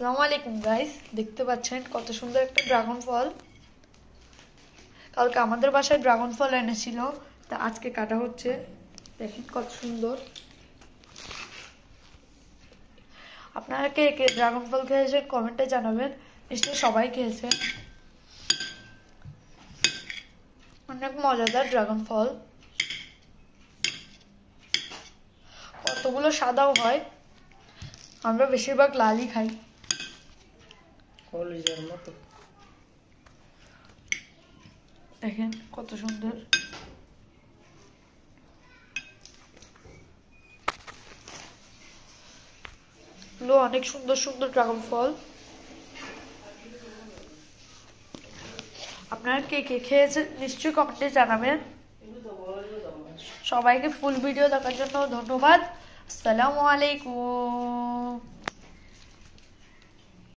আসসালামু আলাইকুম গাইস, দেখতে পাচ্ছেন কত সুন্দর একটা ড্রাগন ফল। কালকে আমাদের বাসায় ড্রাগন ফল এনেছিল, তা আজকে কাটা হচ্ছে। দেখেন কত সুন্দর। আপনারা কে কে ড্রাগন ফল খেয়েছেন কমেন্টে জানাবেন। নিশ্চয়ই সবাই খেয়েছে। অনেক মজাদার ড্রাগন ফল, কতগুলো সাদাও হয়। আমরা বেশিরভাগ লালই খাই। দেখেন কত সুন্দর। অনেক সুন্দর সুন্দর ড্রাগন ফল। আপনারা কে কে খেয়েছেন নিশ্চয়ই কমেন্টে জানাবেন। সবাইকে ফুল ভিডিও দেখার জন্য ধন্যবাদ। আসসালামু আলাইকুম।